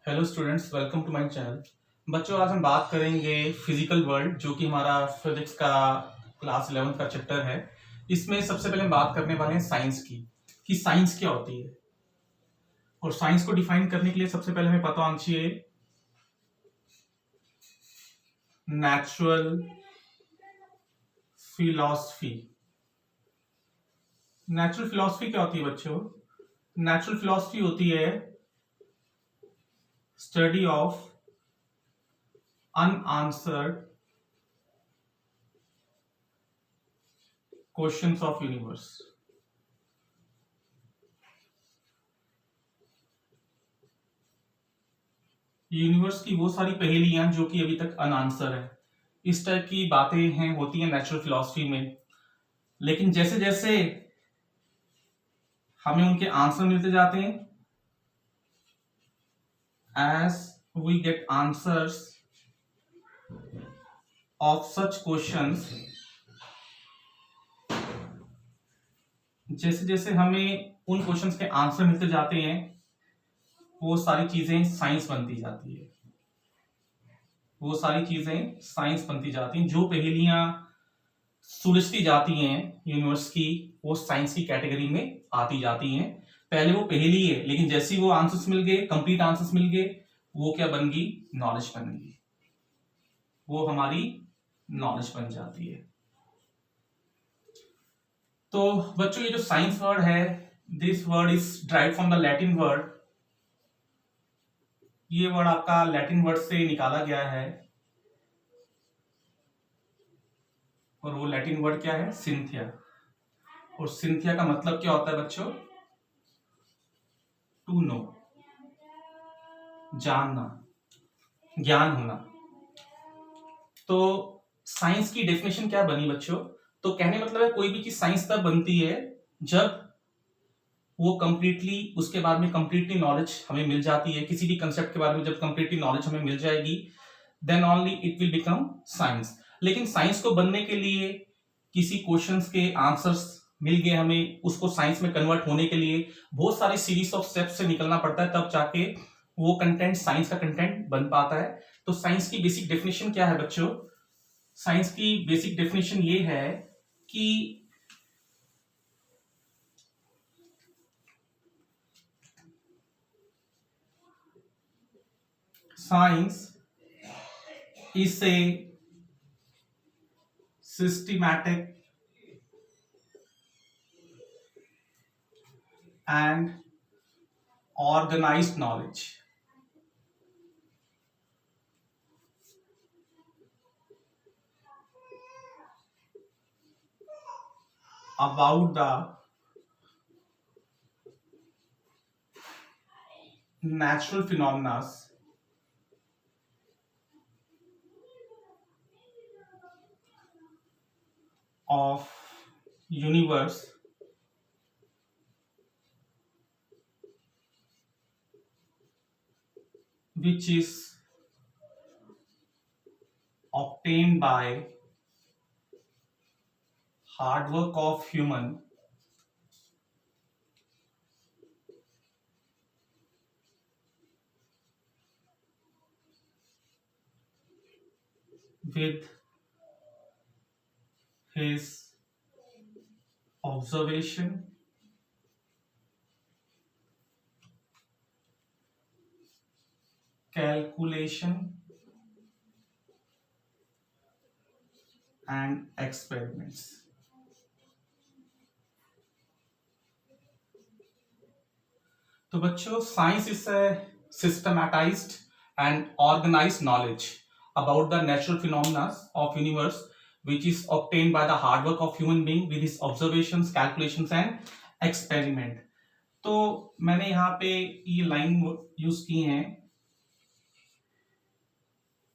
Hello students, welcome to my channel. बच्चों, आज हम बात करेंगे फिजिकल वर्ल्ड, जो कि हमारा फिजिक्स का क्लास 11th का चैप्टर है। इसमें सबसे पहले हम बात करने वाले हैं साइंस की, कि साइंस क्या होती है। और साइंस को डिफाइन करने के लिए सबसे पहले हमें पता होना चाहिए नेचुरल फिलॉसफी। नेचुरल फिलॉसफी क्या होती है बच्चों? नेचुरल फिलॉसफी होती है study of unanswered questions of universe. Universe की वो सारी पहेलियां जो कि अभी तक अनआंसर है, इस टाइप की बातें हैं, होती हैं नेचुरल फिलॉसफी में। लेकिन जैसे जैसे हमें उनके आंसर मिलते जाते हैं, as we get answers of such questions, जैसे जैसे हमें उन क्वेश्चंस के आंसर मिलते जाते हैं, वो सारी चीजें साइंस बनती जाती है। वो सारी चीजें साइंस बनती जाती हैं। जो पहेलियां सुलझती जाती हैं यूनिवर्स की, वो साइंस की कैटेगरी में आती जाती हैं। पहले वो पहेली है, लेकिन जैसे ही वो आंसर्स मिल गए, कंप्लीट आंसर्स मिल गए, वो क्या बन गई? नॉलेज बन गई। वो हमारी नॉलेज बन जाती है। तो बच्चों, ये जो साइंस वर्ड है, this word is drive from the Latin word. ये वर्ड आपका लैटिन वर्ड से निकाला गया है, और वो लैटिन वर्ड क्या है? सिंथिया। और सिंथिया का मतलब क्या होता है बच्चों? टू नो, जानना, ज्ञान होना। तो साइंस की डेफिनेशन क्या बनी बच्चों? तो कहने मतलब है, कोई भी चीज साइंस तब बनती है जब वो कंप्लीटली, उसके बाद में कंप्लीटली नॉलेज हमें मिल जाती है। किसी भी कंसेप्ट के बारे में जब कंप्लीटली नॉलेज हमें मिल जाएगी, then only it will become science. लेकिन साइंस को बनने के लिए किसी क्वेश्चंस के आंसर्स मिल गए हमें, उसको साइंस में कन्वर्ट होने के लिए बहुत सारी सीरीज ऑफ स्टेप्स से निकलना पड़ता है, तब जाके वो कंटेंट साइंस का कंटेंट बन पाता है। तो साइंस की बेसिक डेफिनेशन क्या है बच्चों? साइंस की बेसिक डेफिनेशन ये है कि science is a systematic and organized knowledge about the natural phenomena of universe, which is obtained by hard work of human with his observation, calculation and experiments. तो बच्चों, science is systematised and organised knowledge about the natural phenomena of universe, which is obtained by the hard work of human being with his observations, calculations and experiment. तो मैंने यहाँ पे ये line use की है।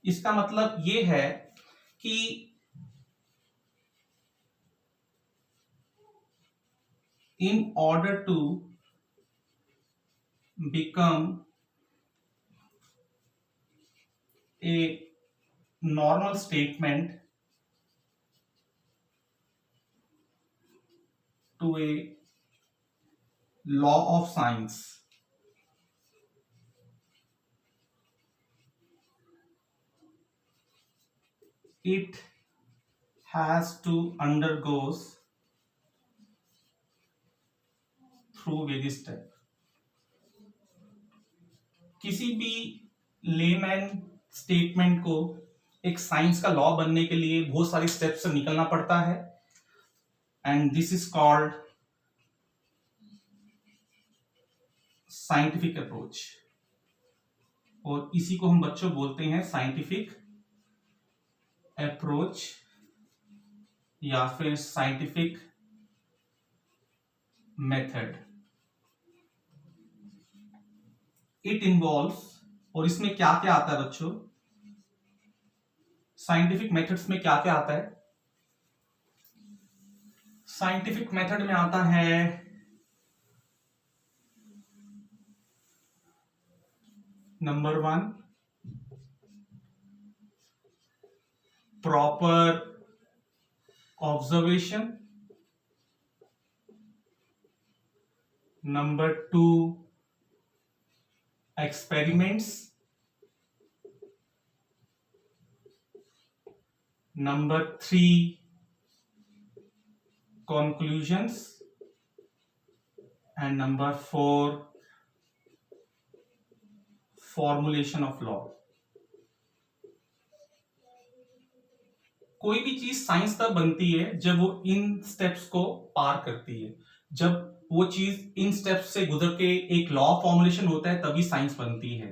इसका मतलब ये है कि in order to become a normal statement to a law of science, it has to undergoes through various step। किसी भी लेमैन स्टेटमेंट को एक साइंस का लॉ बनने के लिए बहुत सारी स्टेप्स से निकलना पड़ता है, and this is called scientific approach, और इसी को हम बच्चों बोलते हैं साइंटिफिक अप्रोच या फिर साइंटिफिक मेथड। इट इन्वॉल्व्स, और इसमें क्या क्या आता है बच्चों, साइंटिफिक मेथड्स में क्या क्या आता है? साइंटिफिक मेथड में आता है number 1 proper observation, number 2 experiments, number 3 conclusions, and number 4 formulation of law। कोई भी चीज साइंस तब बनती है जब वो इन स्टेप्स को पार करती है, जब वो चीज इन स्टेप्स से गुजर के एक लॉ फॉर्मुलेशन होता है, तभी साइंस बनती है।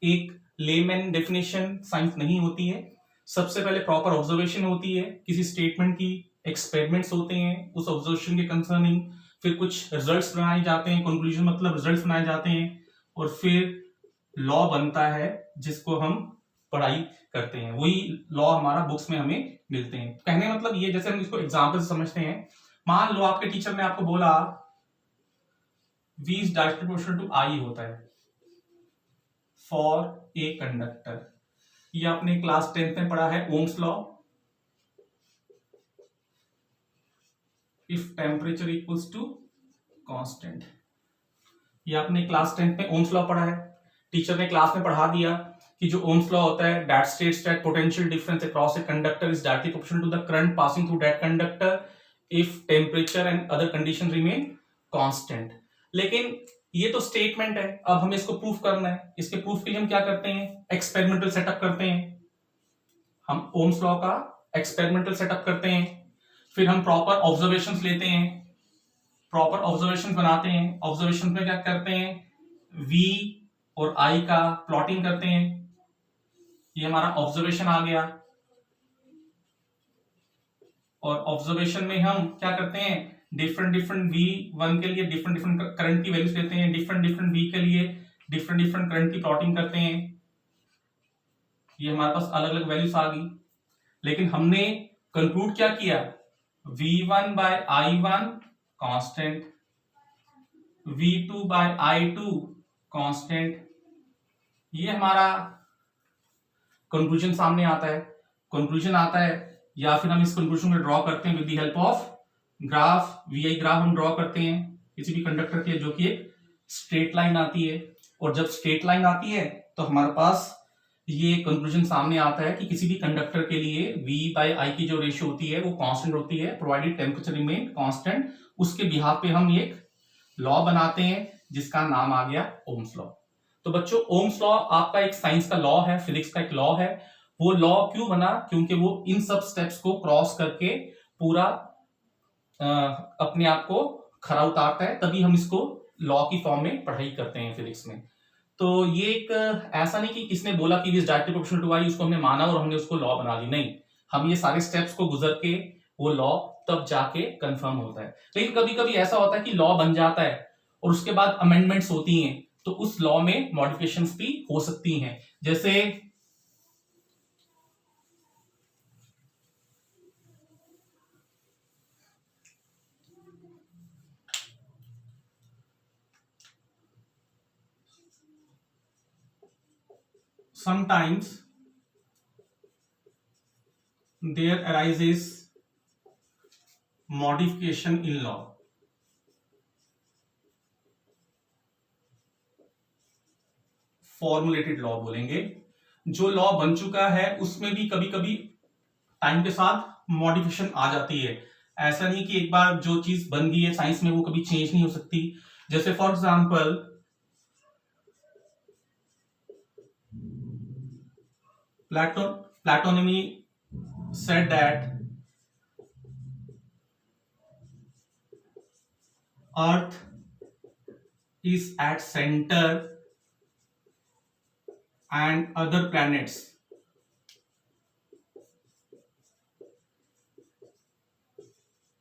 एक लेमैन डेफिनेशन साइंस नहीं होती है। सबसे पहले प्रॉपर ऑब्जर्वेशन होती है किसी स्टेटमेंट की, एक्सपेरिमेंट्स होते हैं उस ऑब्जर्वेशन के कंसर्निंग, फिर कुछ रिजल्ट्स बनाए जाते हैं, कंक्लूजन मतलब रिजल्ट्स बनाए जाते हैं, और फिर लॉ बनता है जिसको हम पढ़ाई करते हैं। वही लॉ हमारा बुक्स में हमें मिलते हैं। कहने का मतलब ये, जैसे हम इसको एग्जांपल से समझते हैं, मान लो आपके टीचर ने आपको बोला V is directly proportional to I होता है फॉर ए कंडक्टर। ये आपने क्लास 10th में पढ़ा है, Ohm's law. If temperature equals to constant, ये आपने क्लास 10th में ओम्स लॉ पढ़ा है। टीचर ने क्लास में पढ़ा दिया कि जो ओम्स लॉ होता है, that states that potential difference across a conductor is directly proportional to the current passing through that conductor if temperature and other condition remain constant. लेकिन ये तो स्टेटमेंट है, अब हमें इसको प्रूफ करना है। इसके प्रूफ के लिए हम क्या करते हैं, एक्सपेरिमेंटल सेटअप करते हैं। हम ओम्स लॉ का एक्सपेरिमेंटल सेटअप करते हैं, फिर हम प्रॉपर ऑब्जर्वेशंस लेते हैं, प्रॉपर ऑब्जर्वेशंस बनाते हैं। ऑब्जर्वेशंस में क्या करते हैं, V और I का प्लॉटिंग करते हैं। ये हमारा ऑब्जर्वेशन आ गया, और ऑब्जर्वेशन में हम क्या करते हैं, डिफरेंट V1 के लिए डिफरेंट करंट की वैल्यूज लेते हैं, डिफरेंट V के लिए डिफरेंट करंट की प्लॉटिंग करते हैं। ये हमारे पास अलग अलग वैल्यूज आ गई, लेकिन हमने कंक्लूड क्या किया, V1 by I1 constant, V2 by I2 constant. ये हमारा कंक्लूजन सामने आता है। कंक्लूजन आता है, या फिर हम इस कंक्लूजन को ड्रॉ करते हैं with the help of graph. VI graph हम ड्रॉ करते हैं किसी भी कंडक्टर के लिए, जो कि एक स्ट्रेट लाइन आती है। और जब स्ट्रेट लाइन आती है तो हमारे पास ये कंक्लूजन सामने आता है कि किसी भी कंडक्टर के लिए V by I की जो रेशियो होती है वो कांस्टेंट होती है, प्रोवाइडेड टेम्परेचर रिमेन कांस्टेंट। उसके बिहाफ पे हम एक लॉ बनाते हैं जिसका नाम आ गया ओम्स लॉ। तो बच्चों, ओम्स लॉ आपका एक साइंस का लॉ है, फिजिक्स का एक लॉ है। वो लॉ क्यों बना, क्योंकि वो इन सब स्टेप्स को क्रॉस करके पूरा अपने आप को खरा उतारता है, तभी हम इसको लॉ की फॉर्म में पढ़ाई करते हैं फिजिक्स में। तो ये एक ऐसा नहीं कि किसने बोला कि इज डायरेक्टली प्रोपोर्शनल टू आई, उसको हमने माना और हमने उसको लॉ बना दी, नहीं। हम ये सारे स्टेप्स को गुजर के वो लॉ तब जाके कंफर्म होता है। लेकिन कभी कभी ऐसा होता है कि लॉ बन जाता है और उसके बाद अमेंडमेंट्स होती हैं, तो उस लॉ में मॉडिफिकेशंस भी हो सकती हैं। जैसे sometimes there arises modification in law। Formulated law बोलेंगे। जो लॉ बन चुका है उसमें भी कभी कभी टाइम के साथ मॉडिफिकेशन आ जाती है। ऐसा नहीं कि एक बार जो चीज बन गई है साइंस में वो कभी चेंज नहीं हो सकती। जैसे for example Ptolemy said that earth is at center and other planets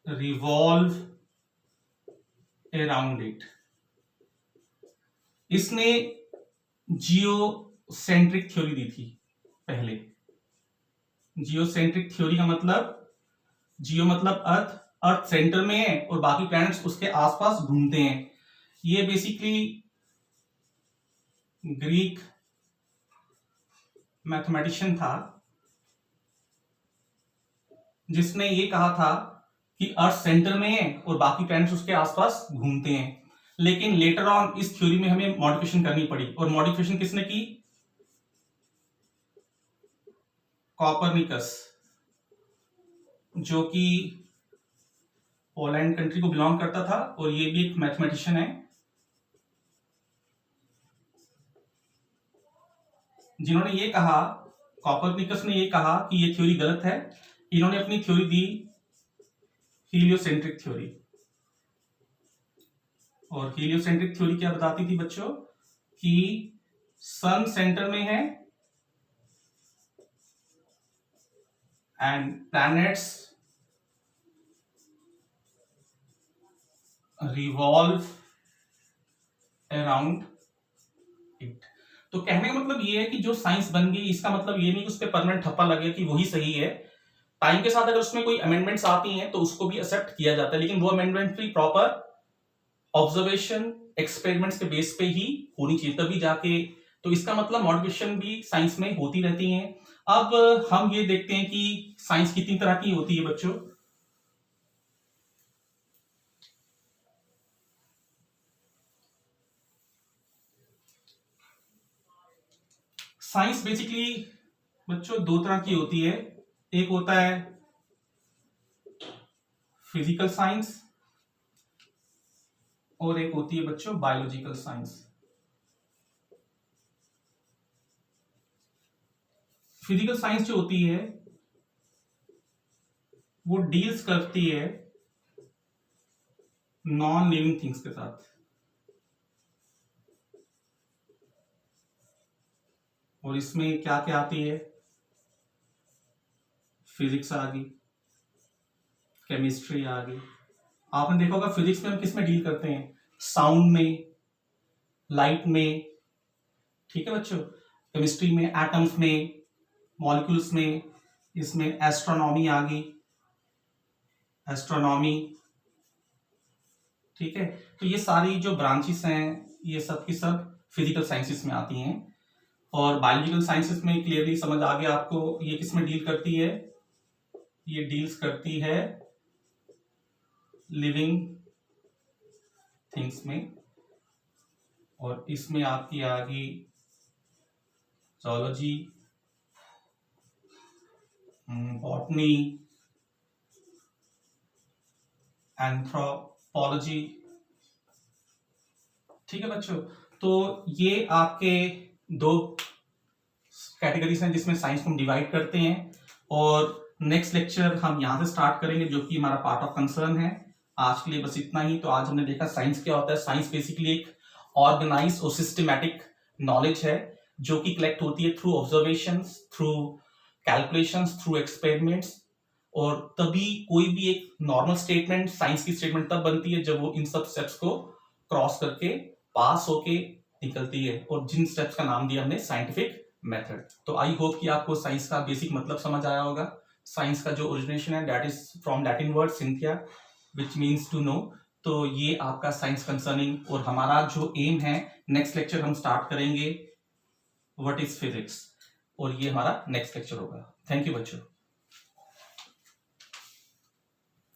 revolve around it। इसने जियोसेंट्रिक थ्योरी दी थी पहले। जियोसेंट्रिक थ्योरी का मतलब, जियो मतलब अर्थ, अर्थ सेंटर में है और बाकी प्लैनेट्स उसके आसपास घूमते हैं। ये बेसिकली ग्रीक मैथमेटिशियन था जिसने ये कहा था कि अर्थ सेंटर में है और बाकी प्लैनेट्स उसके आसपास घूमते हैं। लेकिन लेटर ऑन इस थ्योरी में हमें मॉडिफिकेशन करनी पड़ी, और मॉडिफिकेशन किसने की? कॉपरनिकस, जो कि पोलैंड कंट्री को बिलोंग करता था और ये भी एक मैथमेटिशियन है, जिन्होंने ये कहा, कॉपरनिकस ने ये कहा कि ये थ्योरी गलत है। इन्होंने अपनी थ्योरी दी हीलियोसेंट्रिक थ्योरी। और हीलियोसेंट्रिक थ्योरी क्या बताती थी बच्चों? कि सन सेंटर में है and planets revolve around it. तो कहने का मतलब ये है कि जो साइंस बन गई इसका मतलब ये नहीं कि उस पर परमानेंट ठप्पा लगे कि वही सही है। टाइम के साथ अगर उसमें कोई अमेंडमेंट्स आती हैं तो उसको भी एक्सेप्ट किया जाता है, लेकिन वो अमेंडमेंट भी प्रॉपर ऑब्जर्वेशन एक्सपेरिमेंट्स के बेस पे ही होनी चाहिए, तभी जाके। तो इसका मतलब मॉडिफिकेशन भी साइंस में होती रहती हैं। अब हम ये देखते हैं कि साइंस कितनी तरह की होती है बच्चों। साइंस बेसिकली बच्चों दो तरह की होती है। एक होता है फिजिकल साइंस और एक होती है बच्चों बायोलॉजिकल साइंस। फिजिकल साइंस जो होती है वो डील्स करती है नॉन लिविंग थिंग्स के साथ, और इसमें क्या क्या आती है? फिजिक्स आ गई, केमिस्ट्री आ गई। आपने देखा होगा फिजिक्स में हम किस में डील करते हैं? साउंड में, लाइट में, ठीक है बच्चों। केमिस्ट्री में एटम्स में, मॉलिक्यूल्स में, इसमें एस्ट्रोनॉमी आ गई, एस्ट्रोनॉमी, ठीक है। तो ये सारी जो ब्रांचेस हैं ये सब की सब फिजिकल साइंसेस में आती हैं। और बायोलॉजिकल साइंसेस में क्लियरली समझ आ गया आपको ये किस में डील करती है? ये डील्स करती है लिविंग थिंग्स में। और इसमें आपकी आ गई zoology, बॉटनी, एंथ्रोपोलॉजी, ठीक है बच्चों। तो ये आपके दो कैटेगरीज हैं जिसमें साइंस को हम डिवाइड करते हैं। और नेक्स्ट लेक्चर हम यहां से स्टार्ट करेंगे जो कि हमारा पार्ट ऑफ कंसर्न है। आज के लिए बस इतना ही। तो आज हमने देखा साइंस क्या होता है। साइंस बेसिकली एक ऑर्गेनाइज और सिस्टमैटिक नॉलेज है जो कि कलेक्ट होती है through observations, through calculations, through experiments. और तभी कोई भी एक नॉर्मल स्टेटमेंट, साइंस की स्टेटमेंट तब बनती है जब वो इन सब स्टेप्स को क्रॉस करके पास होके निकलती है। और जिन स्टेप्स का नाम दिया हमने साइंटिफिक मेथड। तो आई होप कि आपको साइंस का बेसिक मतलब समझ आया होगा। साइंस का जो ओरिजिनेशन है that is from Latin word scientia which means to know. तो ये आपका साइंस कंसर्निंग। और हमारा जो एम है, नेक्स्ट लेक्चर हम स्टार्ट करेंगे व्हाट इज फिजिक्स, और ये हमारा नेक्स्ट लेक्चर होगा। थैंक यू बच्चों।